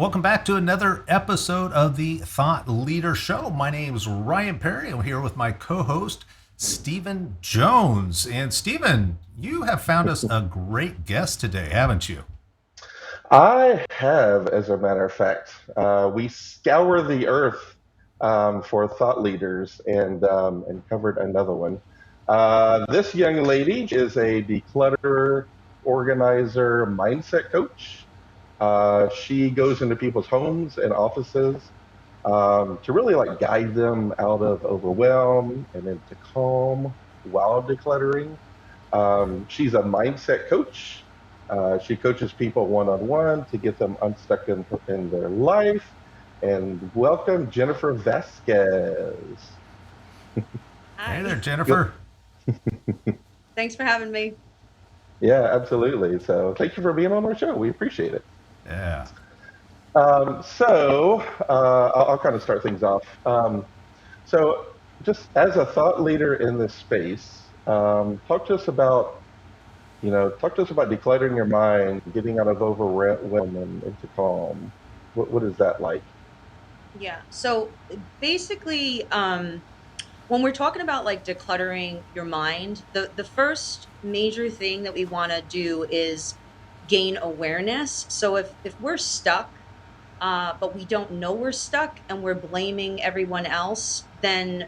Welcome back to another episode of the Thought Leader Show. My name is Ryan Perry. I'm here with my co-host, Stephen Jones. And Stephen, you have found us a great guest today, haven't you? I have, as a matter of fact. We scour the earth for thought leaders and covered another one. This young lady is a declutterer, organizer, mindset coach. She goes into people's homes and offices to really like guide them out of overwhelm and into calm while decluttering. She's a mindset coach. She coaches people one on one to get them unstuck in their life. And welcome, Jennifer Vasquez. Hey there, Hi. Good. Jennifer. Thanks for having me. Yeah, absolutely. So thank you for being on our show. We appreciate it. Yeah. I'll kind of start things off. So, just as a thought leader in this space, talk to us about decluttering your mind, getting out of overwhelm and into calm. What is that like? Yeah. So basically, when we're talking about like decluttering your mind, the first major thing that we want to do is gain awareness. So if we're stuck, but we don't know we're stuck and we're blaming everyone else, then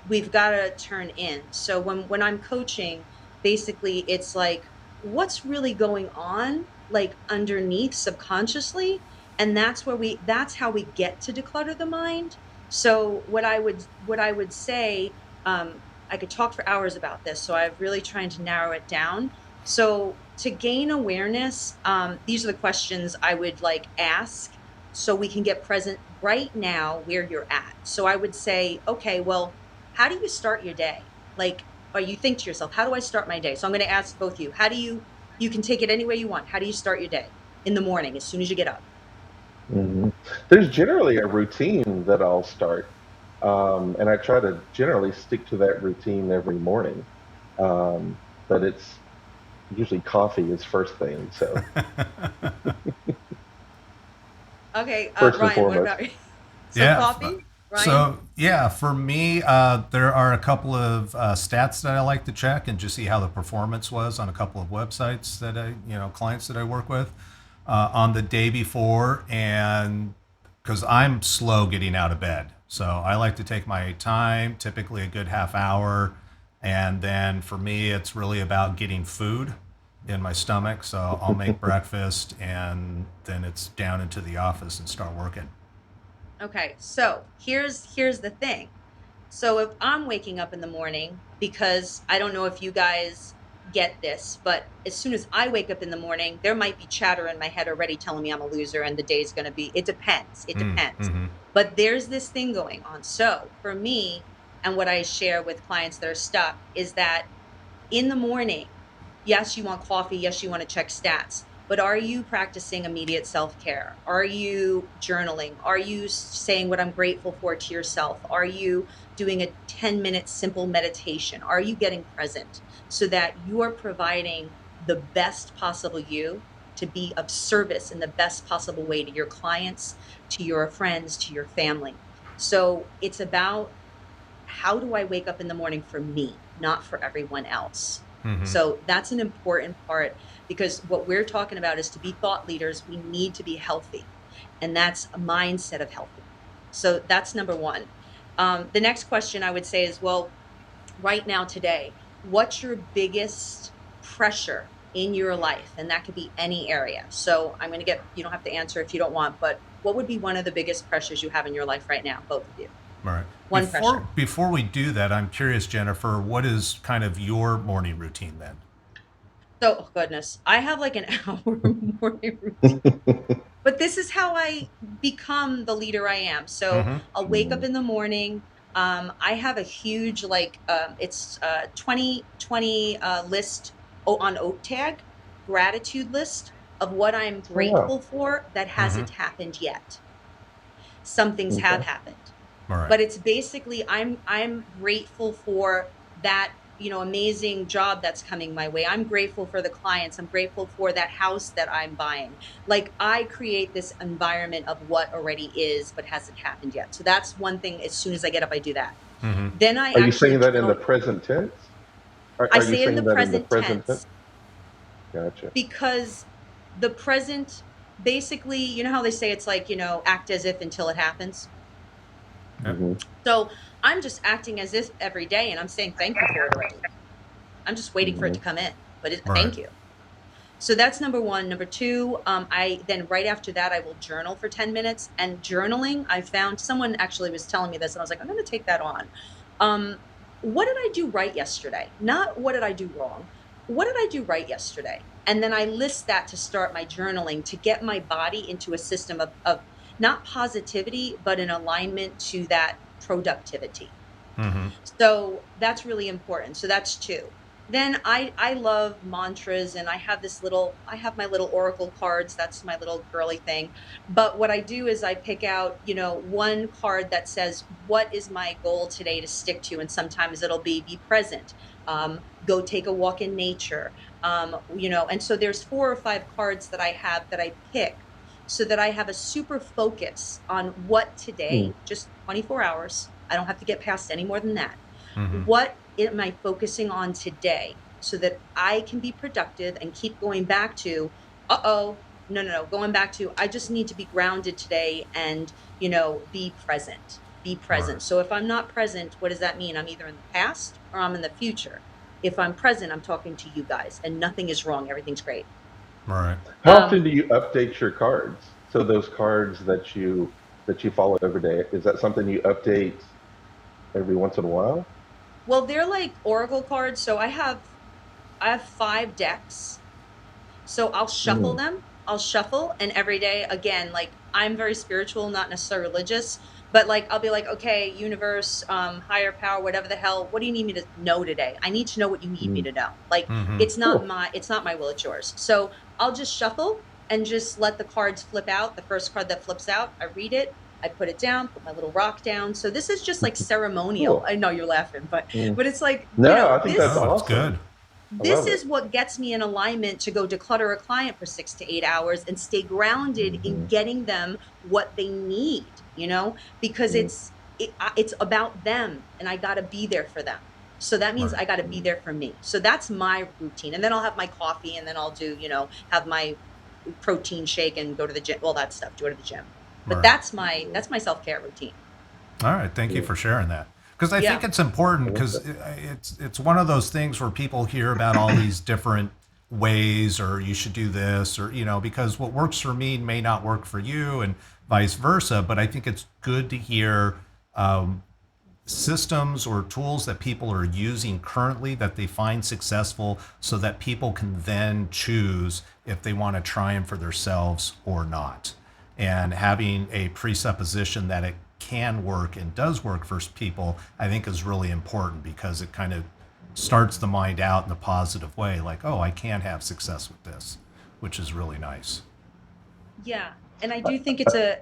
we've got to turn in. So when I'm coaching, basically it's like what's really going on like underneath subconsciously, and that's how we get to declutter the mind. So what I would say, I could talk for hours about this, so I'm really trying to narrow it down. So to gain awareness, these are the questions I would like ask so we can get present right now where you're at. So I would say, okay, well, how do you start your day? Like, or you think to yourself, how do I start my day? So I'm going to ask both of you, you can take it any way you want. How do you start your day in the morning as soon as you get up? hmm There's generally a routine that I'll start, and I try to generally stick to that routine every morning. But it's usually coffee is first thing, so Okay, first and Ryan, what foremost. about you? So Yeah. coffee, Ryan? So, yeah, for me, there are a couple of stats that I like to check and just see how the performance was on a couple of websites that clients that I work with on the day before. And because I'm slow getting out of bed. So I like to take my time, typically a good half hour. And then for me, it's really about getting food in my stomach. So I'll make breakfast and then it's down into the office and start working. Okay, so here's the thing. So if I'm waking up in the morning, because I don't know if you guys get this, but as soon as I wake up in the morning, there might be chatter in my head already telling me I'm a loser and the day's going to be, it depends. It depends. Mm-hmm. But there's this thing going on. So for me, and what I share with clients that are stuck is that in the morning, yes, you want coffee. Yes, you want to check stats. But are you practicing immediate self care? Are you journaling? Are you saying what I'm grateful for to yourself? Are you doing a 10-minute simple meditation? Are you getting present so that you are providing the best possible you to be of service in the best possible way to your clients, to your friends, to your family? So it's about how do I wake up in the morning for me, not for everyone else? Mm-hmm. So that's an important part because what we're talking about is to be thought leaders, we need to be healthy. And that's a mindset of healthy. So that's number one. The next question I would say is, well, right now, today, what's your biggest pressure in your life? And that could be any area. So I'm going to get, you don't have to answer if you don't want, but what would be one of the biggest pressures you have in your life right now, both of you? All right. One pressure. Before we do that, I'm curious, Jennifer, what is kind of your morning routine then? So, oh goodness, I have like an hour morning routine, but this is how I become the leader I am. So Mm-hmm. I'll wake up in the morning. I have a huge like it's 2020 list on Oak Tag, gratitude list of what I'm Oh wow. grateful for that Mm-hmm. hasn't happened yet. Some things have Okay. happened, All right. but it's basically I'm grateful for that amazing job that's coming my way. I'm grateful for the clients. I'm grateful for that house that I'm buying. Like, I create this environment of what already is, but hasn't happened yet. So that's one thing. As soon as I get up, I do that. Mm-hmm. Then I Are you actually saying that in the journal. present tense? I Are you say it in the saying that in the present present tense? tense Gotcha. because the present, basically, you know how they say it's like, act as if until it happens. Yep. Hmm. So I'm just acting as if every day, and I'm saying thank you for it already. I'm just waiting for it Hmm. to come in, but Right. thank you. So that's number one. Number two, I then right after that, I will journal for 10 minutes. And journaling, I found someone actually was telling me this, and I was like, I'm going to take that on. Um, what did I do right yesterday? Not what did I do wrong? What did I do right yesterday? And then I list that to start my journaling to get my body into a system of not positivity, but an alignment to that productivity. Mm-hmm. So that's really important. So that's two. Then I love mantras, and I have my little oracle cards. That's my little girly thing. But what I do is I pick out, one card that says, what is my goal today to stick to? And sometimes it'll be present. Go take a walk in nature. And so there's 4 or 5 cards that I have that I pick so that I have a super focus on what today, just 24 hours. I don't have to get past any more than that. Mm-hmm. What am I focusing on today so that I can be productive and keep going back to, no, no, no, going back to, I just need to be grounded today and, be present. Be Right. present. So if I'm not present, what does that mean? I'm either in the past or I'm in the future. If I'm present, I'm talking to you guys and nothing is wrong. Everything's great. Right. How Um, often do you update your cards? So those cards that you follow every day, is that something you update every once in a while? well, they're like Oracle cards. So I have 5 decks. So I'll shuffle Mm. them. I'll shuffle, and every day, again, like, I'm very spiritual, not necessarily religious, but like I'll be like, okay, universe, higher power, whatever the hell, what do you need me to know today? I need to know what you need me Mm. to know. Like, Mm-hmm. Cool. it's not my will, it's yours. So I'll just shuffle and just let the cards flip out. The first card that flips out, I read it, I put it down, put my little rock down. So this is just like ceremonial. Cool. I know you're laughing, but Mm. it's like, No, I think that's this Oh, it's awesome. good. I this love it. is what gets me in alignment to go declutter a client for 6 to 8 hours and stay grounded in Hmm. getting them what they need, because Mm. it's about them, and I got to be there for them. So that means Right. I got to be Mm. there for me. So that's my routine. And then I'll have my coffee, and then I'll do, have my protein shake and go to the gym, all that stuff, go to the gym. But Right. that's my self-care routine. All right, thank you Mm. for sharing that. Because I think Yeah. it's important I like because that. it's one of those things where people hear about all these different ways, or you should do this, or because what works for me may not work for you, and vice versa. But I think it's good to hear systems or tools that people are using currently that they find successful, so that people can then choose if they want to try them for themselves or not. And having a presupposition that it can work and does work for people, I think is really important, because it kind of starts the mind out in a positive way, like, oh, I can have success with this, which is really nice. Yeah. And I do think it's a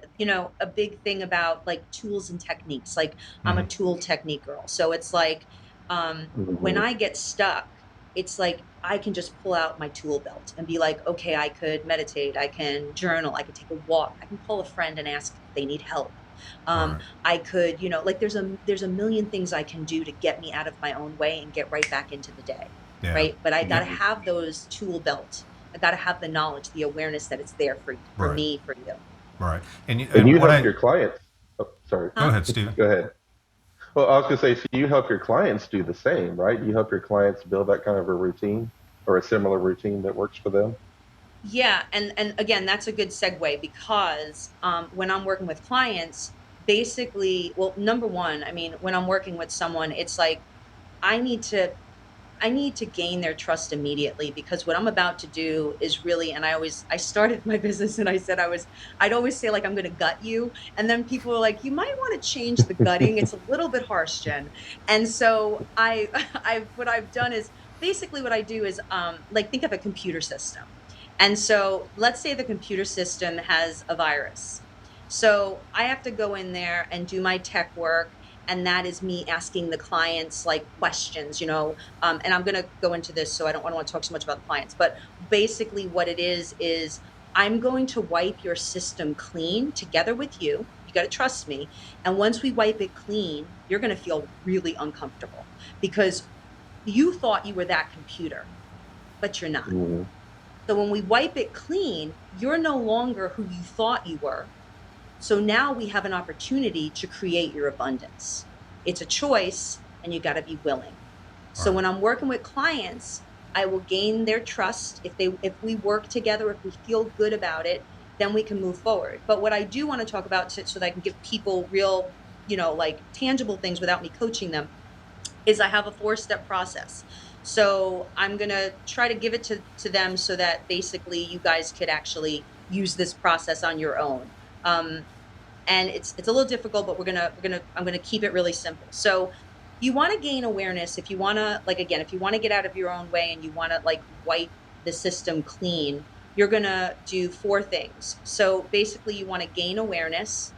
big thing about like tools and techniques. Like, I'm a Mm-hmm. tool technique girl. So it's like, when Hmm. I get stuck, it's like I can just pull out my tool belt and be like, okay, I could meditate, I can journal, I could take a walk, I can call a friend and ask if they need help. Um, Right. I could, like, there's a million things I can do to get me out of my own way and get right back into the day. Yeah. Right. But I gotta And, have those tool belt. I got to have the knowledge, the awareness that it's there for right. me, for you. Right. And And and you what help I your clients. Oh, sorry. go Huh? ahead, Steven. Go ahead. Well, I was going to say, so you help your clients do the same, right? You help your clients build that kind of a routine or a similar routine that works for them. Yeah, and again, that's a good segue because when I'm working with clients, basically, well, number one, I mean, when I'm working with someone, it's like I need to I need to gain their trust immediately, because what I'm about to do is really, and I started my business and I said I'd always say, like, I'm going to gut you. And then people were like, you might want to change the gutting. It's a little bit harsh, Jen. And so what I've done is basically what I do is, like, think of a computer system. And so let's say the computer system has a virus. So I have to go in there and do my tech work And that is me asking the clients like questions, and I'm going to go into this, so I don't want to talk so much about the clients, but basically what it is I'm going to wipe your system clean together with you. You got to trust me. And once we wipe it clean, you're going to feel really uncomfortable because you thought you were that computer, but you're not. Mm-hmm. So when we wipe it clean, you're no longer who you thought you were. So now we have an opportunity to create your abundance. It's a choice and you got to be willing. All So right. when I'm working with clients, I will gain their trust. If we work together, if we feel good about it, then we can move forward. But what I do want to talk about so that I can give people real, like tangible things without me coaching them is I have a 4-step process. So I'm going to try to give it to them so that basically you guys could actually use this process on your own. And it's a little difficult, but I'm gonna keep it really simple. So you want to gain awareness. If you want to, like, again, if you want to get out of your own way and you want to like wipe the system clean, you're gonna do 4 things. So basically you want to gain awareness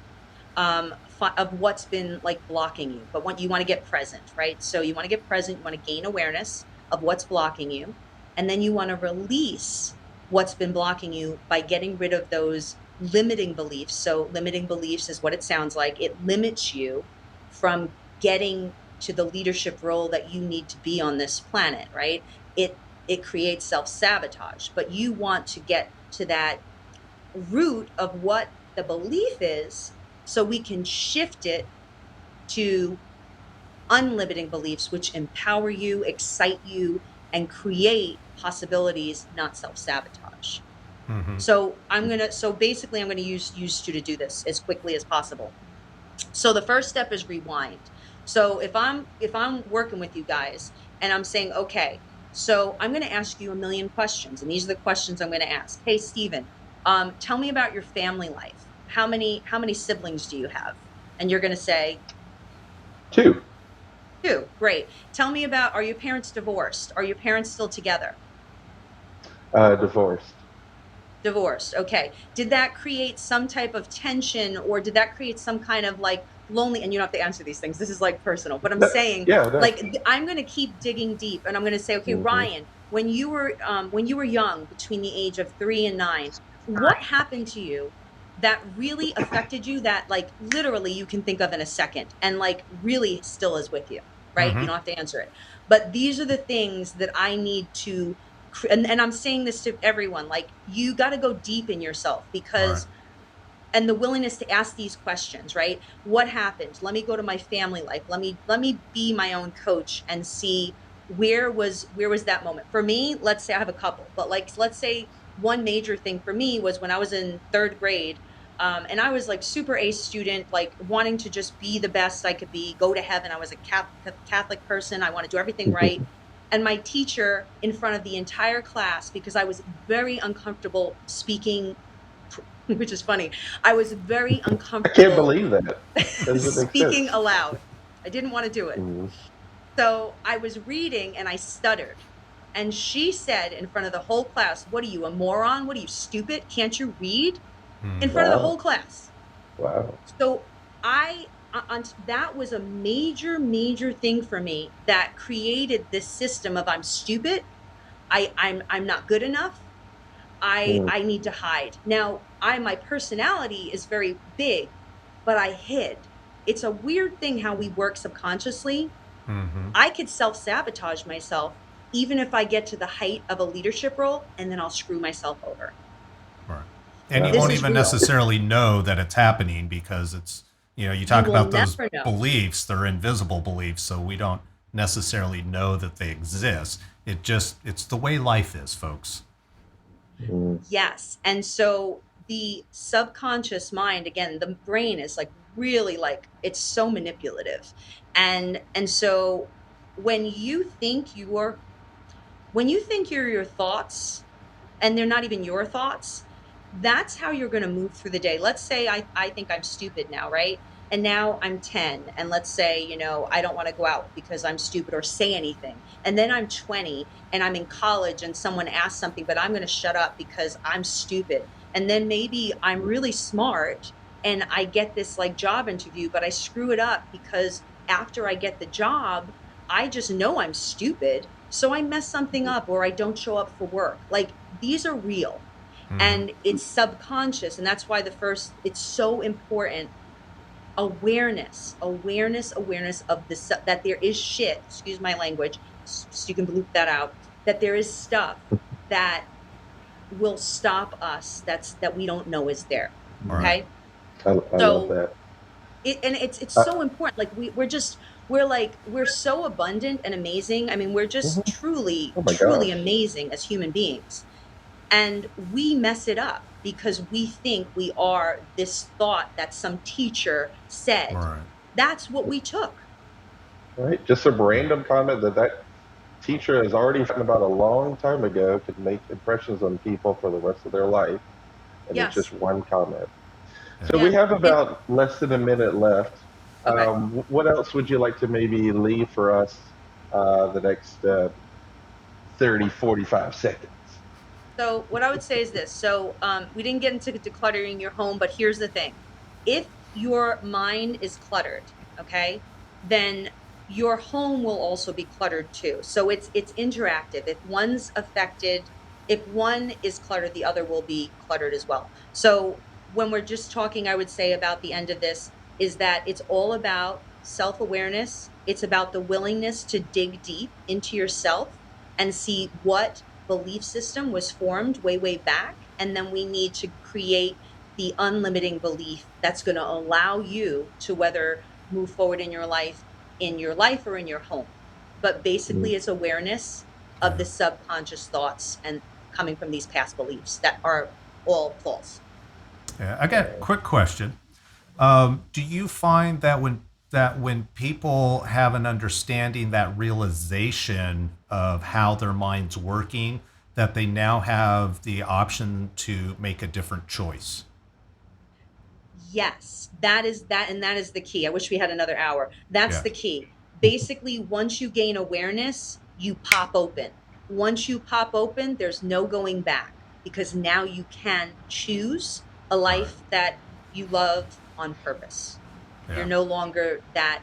of what's been like blocking you. But what you want to get present, right? So you want to get present, you want to gain awareness of what's blocking you. And then you want to release what's been blocking you by getting rid of those limiting beliefs. So limiting beliefs is what it sounds like. It limits you from getting to the leadership role that you need to be on this planet, right? It creates self-sabotage, but you want to get to that root of what the belief is so we can shift it to unlimiting beliefs, which empower you, excite you, and create possibilities, not self-sabotage. Mm-hmm. So basically I'm gonna use you to do this as quickly as possible. So the first step is rewind. So if I'm working with you guys and I'm saying, okay, so I'm going to ask you a million questions, and these are the questions I'm going to ask. Hey, Stephen, tell me about your family life. How many siblings do you have? And you're going to say 2, 2. Great. Tell me about, are your parents divorced? Are your parents still together? divorced. Divorced. Okay. Did that create some type of tension, or did that create some kind of like lonely? And you don't have to answer these things. This is like personal, but I'm No, saying yeah, no. like I'm going to keep digging deep, and I'm going to say, okay, Mm-hmm. Ryan, when you were young, between the age of 3 and 9, what happened to you that really affected you? That like literally you can think of in a second, and like really still is with you, right? Mm-hmm. You don't have to answer it, but these are the things that I need to and I'm saying this to everyone, like you got to go deep in yourself All right. because and the willingness to ask these questions, right? What happened? Let me go to my family life. Let me be my own coach and see where was that moment. For me, let's say I have a couple, but like let's say one major thing for me was when I was in 3rd grade. And I was like super A student, like wanting to just be the best I could be, go to heaven. I was a Catholic person. I want to do everything right. And my teacher in front of the entire class, because I was very uncomfortable speaking, which is funny. I was very I can't uncomfortable believe that. That doesn't make speaking sense. aloud. I didn't want to do it. Mm-hmm. So I was reading and I stuttered. And she said in front of the whole class, "What are you, a moron? What are you, stupid? Can't you read?" In Mm-hmm. front of the Wow. whole class. Wow. So that was a major, major thing for me that created this system of I'm stupid. I'm not good enough. Mm. I need to hide. Now, my personality is very big, but I hid. It's a weird thing how we work subconsciously. Mm-hmm. I could self-sabotage myself even if I get to the height of a leadership role, and then I'll screw myself over. Right. And you This won't Wow. is even real. necessarily know that it's happening because it's, you You talk will about those never know. beliefs, they're invisible beliefs, so we don't necessarily know that they exist. It's the way life is, folks. Mm. Yes. And so the subconscious mind, again, the brain is like really like it's so manipulative. And so when you think you're your thoughts and they're not even your thoughts, that's how you're going to move through the day. Let's say I think I'm stupid now, right? And now I'm 10. And let's say, I don't want to go out because I'm stupid or say anything. And then I'm 20 and I'm in college and someone asks something, but I'm going to shut up because I'm stupid. And then maybe I'm really smart and I get this like job interview, but I screw it up because after I get the job, I just know I'm stupid, so I mess something up or I don't show up for work. Like these are real Hmm. and it's subconscious. And that's why it's so important. Awareness of that there is shit, excuse my language, so you can bleep that out, that there is stuff that will stop us that we don't know is there. All right. Okay. I love So that. it's Uh, so important. Like we're so abundant and amazing. I mean, we're just mhm. truly, Oh my truly gosh. amazing as human beings. And we mess it up because we think we are this thought that some teacher All said. right. That's what we took. Right? Just some random comment that teacher has already written about a long time ago could make impressions on people for the rest of their life. And it's just Yes. one comment. So Yeah. we Yeah. have And about less than a minute left. okay. What else would you like to maybe leave for us the next 30, 45 seconds? So what I would say is this. So we didn't get into decluttering your home, but here's the thing. If your mind is cluttered, okay, then your home will also be cluttered too. So it's interactive. If one is cluttered, the other will be cluttered as well. So when we're just talking, I would say about the end of this is that it's all about self-awareness. It's about the willingness to dig deep into yourself and see what belief system was formed way, way back. And then we need to create the unlimiting belief that's going to allow you to whether move forward in your life or in your home. But Mm. basically, it's awareness of Yeah. the subconscious thoughts and coming from these past beliefs that are all false. Yeah. I got a quick question. Do you find that when people have an understanding, that realization of how their mind's working, that they now have the option to make a different choice? Yes, and that is the key. I wish we had another hour. That's Yeah. the key. Basically, once you gain awareness, you pop open. Once you pop open, there's no going back because now you can choose a Right. life that you love on purpose. You're Yeah. no longer that,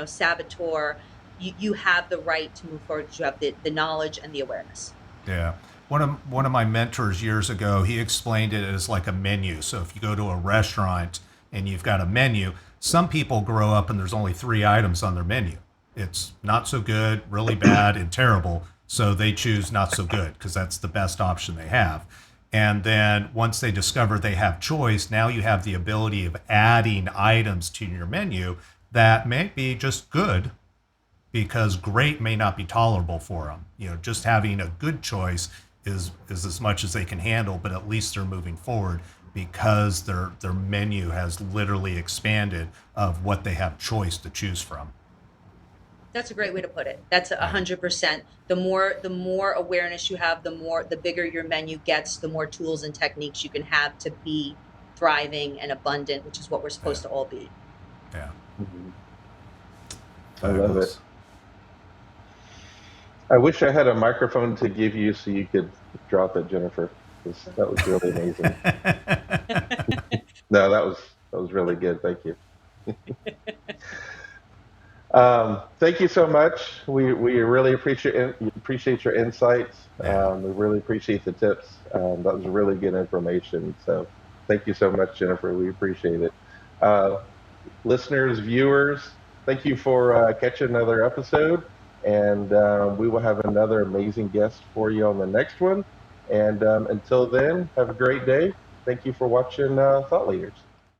saboteur. You have the right to move forward because you have the knowledge and the awareness. Yeah. One of my mentors years ago, he explained it as like a menu. So if you go to a restaurant and you've got a menu, some people grow up and there's only 3 items on their menu. It's not so good, really bad, and terrible. So they choose not so good because that's the best option they have. And then once they discover they have choice, now you have the ability of adding items to your menu that may be just good, because great may not be tolerable for them. Just having a good choice is as much as they can handle, but at least they're moving forward because their menu has literally expanded of what they have choice to choose from. That's a great way to put it. That's a Yeah. 100%. The more awareness you have, the bigger your menu gets, the more tools and techniques you can have to be thriving and abundant, which is what we're Yeah. supposed to all be. Yeah. Mhm. I love it. Fabulous. I wish I had a microphone to give you so you could drop it, Jennifer, because that was really amazing. No, that was really good. Thank you. Thank you so much. We really appreciate your insights. Yeah. We really appreciate the tips. That was really good information. So thank you so much, Jennifer. We appreciate it. Uh, Listeners, viewers, thank you for catching another episode. And we will have another amazing guest for you on the next one. And until then, have a great day. Thank you for watching Thought Leaders.